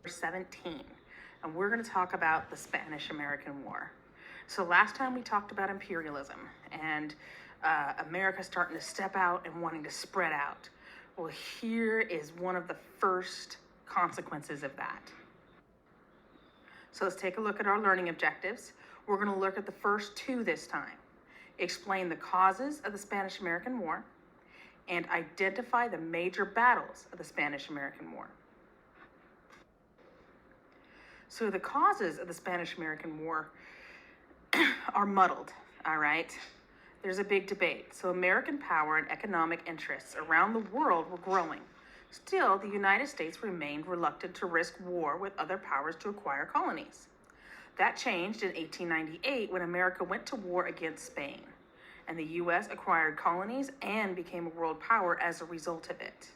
17, and we're going to talk about the Spanish-American War. So last time we talked about imperialism and America starting to step out and wanting to spread out. Well, here is one of the first consequences of that. So let's take a look at our learning objectives. We're going to look at the first two this time. Explain the causes of the Spanish-American War and identify the major battles of the Spanish-American War. So the causes of the Spanish-American War are muddled, all right? There's a big debate. So American power and economic interests around the world were growing. Still, the United States remained reluctant to risk war with other powers to acquire colonies. That changed in 1898 when America went to war against Spain, and the U.S. acquired colonies and became a world power as a result of it.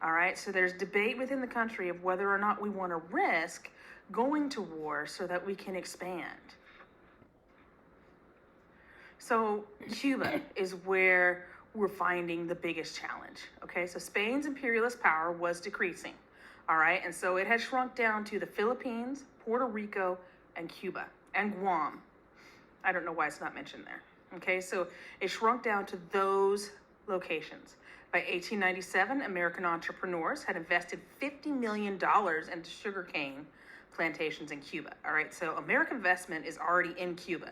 All right, so there's debate within the country of whether or not we want to risk going to war so that we can expand. So Cuba is where we're finding the biggest challenge, okay? So Spain's imperialist power was decreasing, all right? And so it had shrunk down to the Philippines, Puerto Rico, and Cuba, and Guam. I don't know why it's not mentioned there, okay? So it shrunk down to those locations. By 1897, American entrepreneurs had invested $50 million into sugarcane plantations in Cuba, all right? So American investment is already in Cuba.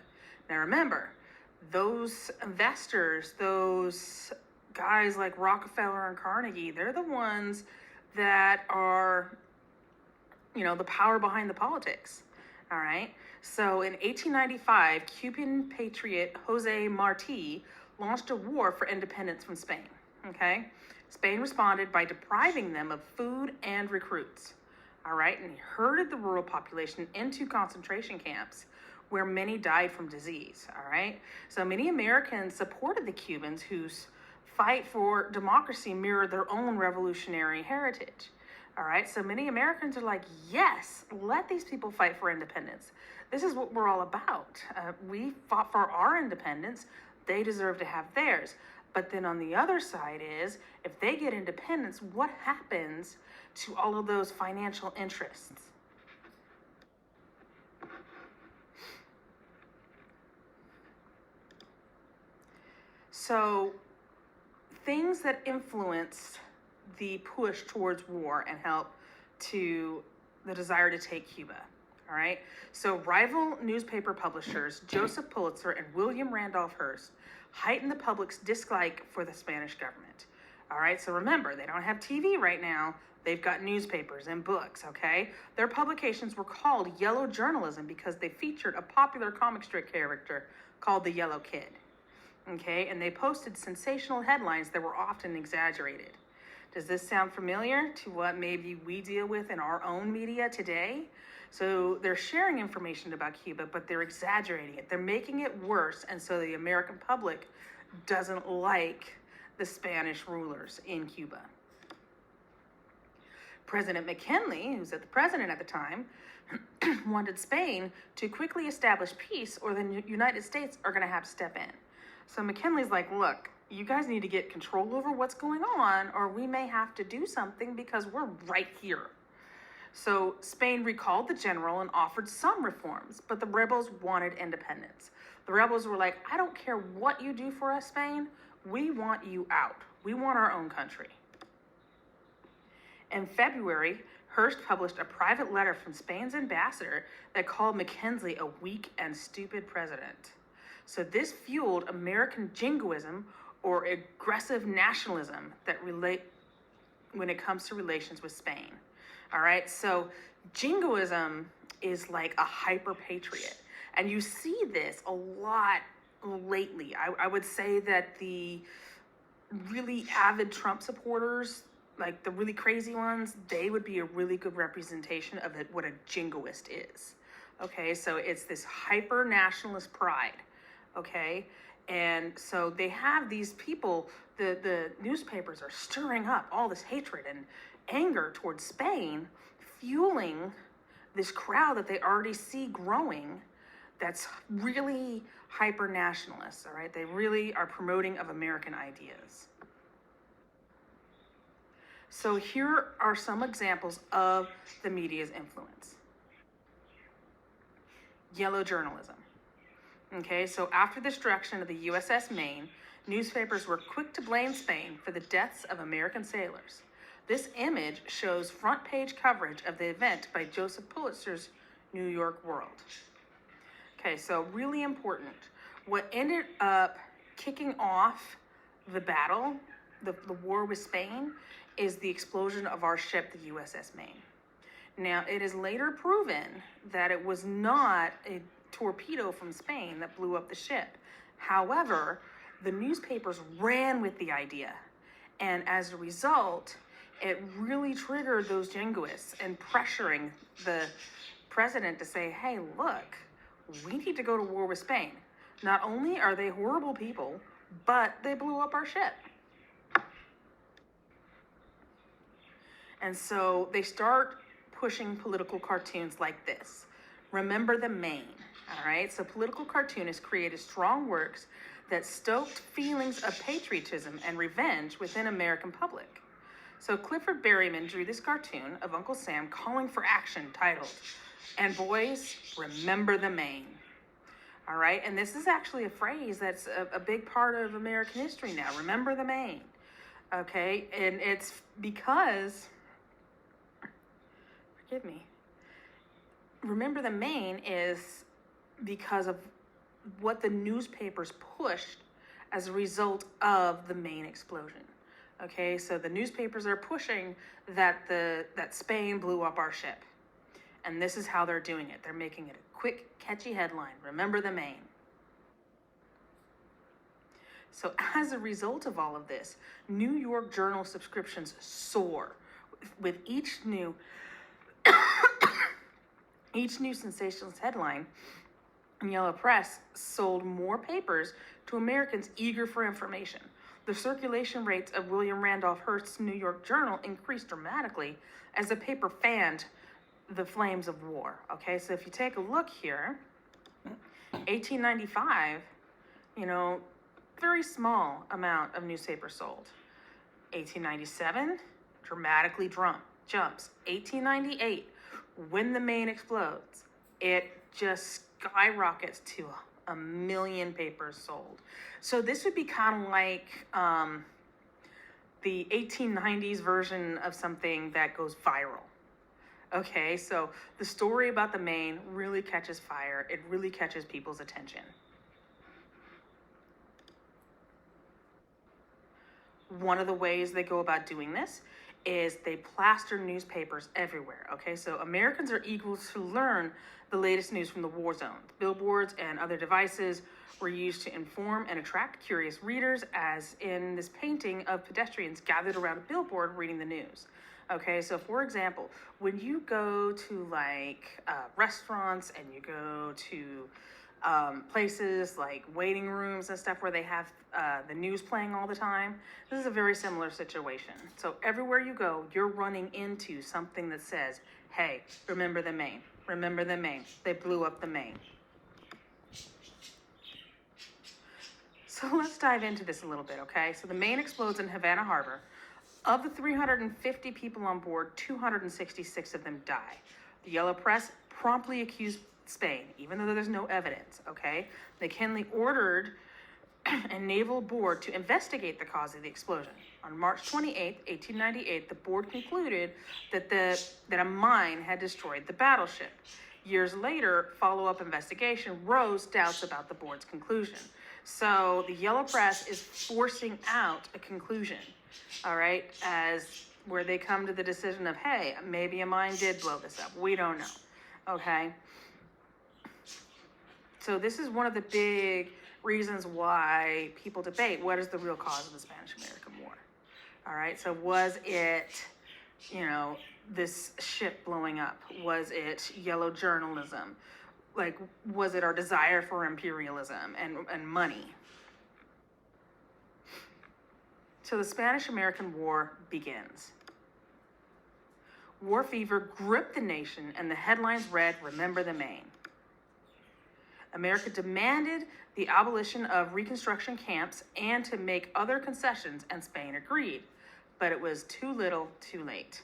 Now remember, those investors, those guys like Rockefeller and Carnegie, they're the ones that are, the power behind the politics, all right? So in 1895, Cuban patriot Jose Marti launched a war for independence from Spain, okay? Spain responded by depriving them of food and recruits, all right? And he herded the rural population into concentration camps where many died from disease, all right? So many Americans supported the Cubans whose fight for democracy mirrored their own revolutionary heritage, all right? So many Americans are like, yes, let these people fight for independence. This is what we're all about. We fought for our independence. They deserve to have theirs. But then on the other side is, if they get independence, what happens to all of those financial interests? So things that influenced the push towards war and help to the desire to take Cuba, all right? So rival newspaper publishers Joseph Pulitzer and William Randolph Hearst heightened the public's dislike for the Spanish government, all right? So remember, they don't have TV right now. They've got newspapers and books, okay? Their publications were called yellow journalism because they featured a popular comic strip character called the Yellow Kid. Okay, and they posted sensational headlines that were often exaggerated. Does this sound familiar to what maybe we deal with in our own media today? So they're sharing information about Cuba, but they're exaggerating it. They're making it worse, and so the American public doesn't like the Spanish rulers in Cuba. President McKinley, who's the president at the time, wanted Spain to quickly establish peace or the United States are going to have to step in. So McKinley's like, look, you guys need to get control over what's going on or we may have to do something because we're right here. So Spain recalled the general and offered some reforms, but the rebels wanted independence. The rebels were like, I don't care what you do for us, Spain. We want you out. We want our own country. In February, Hearst published a private letter from Spain's ambassador that called McKinley a weak and stupid president. So this fueled American jingoism or aggressive nationalism that when it comes to relations with Spain. All right, so jingoism is like a hyper-patriot. And you see this a lot lately. I would say that the really avid Trump supporters, like the really crazy ones, they would be a really good representation of what a jingoist is. Okay, so it's this hyper-nationalist pride. Okay, and so they have these people, the newspapers are stirring up all this hatred and anger towards Spain, fueling this crowd that they already see growing that's really hyper-nationalist, all right? They really are promoting of American ideas. So here are some examples of the media's influence. Yellow journalism. Okay, so after the destruction of the USS Maine, newspapers were quick to blame Spain for the deaths of American sailors. This image shows front page coverage of the event by Joseph Pulitzer's New York World. Okay, so really important. What ended up kicking off the battle, the war with Spain, is the explosion of our ship, the USS Maine. Now, it is later proven that it was not a torpedo from Spain that blew up the ship. However, the newspapers ran with the idea, and as a result, it really triggered those jingoists and pressuring the president to say, hey, look, we need to go to war with Spain. Not only are they horrible people, but they blew up our ship. And so they start pushing political cartoons like this. Remember the Maine, all right? So political cartoonists created strong works that stoked feelings of patriotism and revenge within American public. So Clifford Berryman drew this cartoon of Uncle Sam calling for action titled, "And boys, remember the Maine." All right, and this is actually a phrase that's a big part of American history now. Remember the Maine, okay? And it's because, forgive me, remember the Maine is because of what the newspapers pushed as a result of the Maine explosion. Okay, so the newspapers are pushing that Spain blew up our ship. And this is how they're doing it. They're making it a quick, catchy headline. Remember the Maine. So as a result of all of this, New York Journal subscriptions soar with each new sensationalist headline. Yellow Press sold more papers to Americans eager for information. The circulation rates of William Randolph Hearst's New York Journal increased dramatically as the paper fanned the flames of war. Okay, so if you take a look here, 1895, very small amount of newspapers sold. 1897, dramatically jumps. 1898, when the Maine explodes, it just skyrockets to 1 million papers sold. So this would be kind of like the 1890s version of something that goes viral. Okay, so the story about the Maine really catches fire. It really catches people's attention. One of the ways they go about doing this is they plaster newspapers everywhere. Okay, so Americans are eager to learn the latest news from the war zone. Billboards and other devices were used to inform and attract curious readers, as in this painting of pedestrians gathered around a billboard reading the news. Okay, so for example, when you go to restaurants and you go to places like waiting rooms and stuff where they have the news playing all the time, this is a very similar situation. So everywhere you go, you're running into something that says, hey, remember the Maine, remember the Maine, they blew up the Maine. So let's dive into this a little bit, okay? So the Maine explodes in Havana Harbor. Of the 350 people on board, 266 of them die. The Yellow Press promptly accused Spain, even though there's no evidence, okay? McKinley ordered a naval board to investigate the cause of the explosion. On March 28, 1898, the board concluded that a mine had destroyed the battleship. Years later, follow-up investigation rose doubts about the board's conclusion. So the Yellow Press is forcing out a conclusion, all right, as where they come to the decision of, hey, maybe a mine did blow this up. We don't know, okay? So this is one of the big reasons why people debate what is the real cause of the Spanish-American War. All right, so was it, this ship blowing up? Was it yellow journalism? Was it our desire for imperialism and money? So the Spanish-American War begins. War fever gripped the nation, and the headlines read, "Remember the Maine." America demanded the abolition of Reconstruction camps and to make other concessions, and Spain agreed. but it was too little, too late.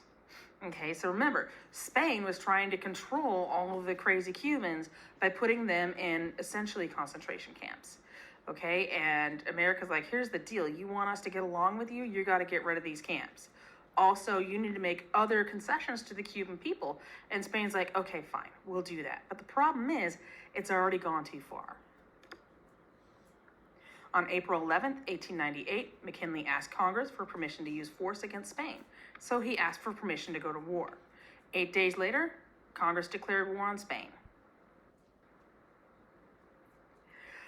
Okay, so remember, Spain was trying to control all of the crazy Cubans by putting them in essentially concentration camps. Okay, and America's like, here's the deal. You want us to get along with you? You got to get rid of these camps. Also, you need to make other concessions to the Cuban people. And Spain's like, okay, fine, we'll do that. But the problem is, it's already gone too far. On April 11th, 1898, McKinley asked Congress for permission to use force against Spain. So he asked for permission to go to war. 8 days later, Congress declared war on Spain.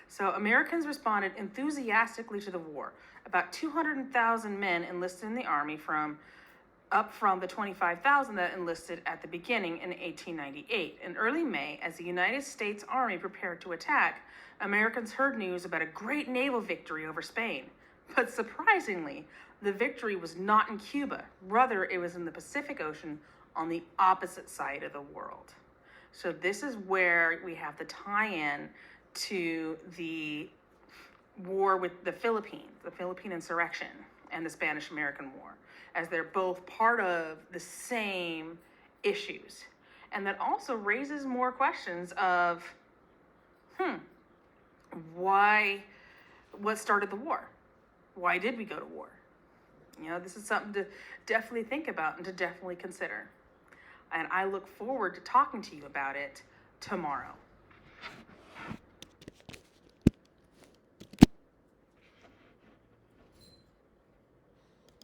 So Americans responded enthusiastically to the war. About 200,000 men enlisted in the army up from the 25,000 that enlisted at the beginning in 1898. In early May, as the United States Army prepared to attack, Americans heard news about a great naval victory over Spain. But surprisingly, the victory was not in Cuba. Rather, it was in the Pacific Ocean on the opposite side of the world. So this is where we have the tie-in to the war with the Philippine insurrection, and the Spanish-American War, as they're both part of the same issues. And that also raises more questions of, what started the war? Why did we go to war? You know, this is something to definitely think about and to definitely consider. And I look forward to talking to you about it tomorrow.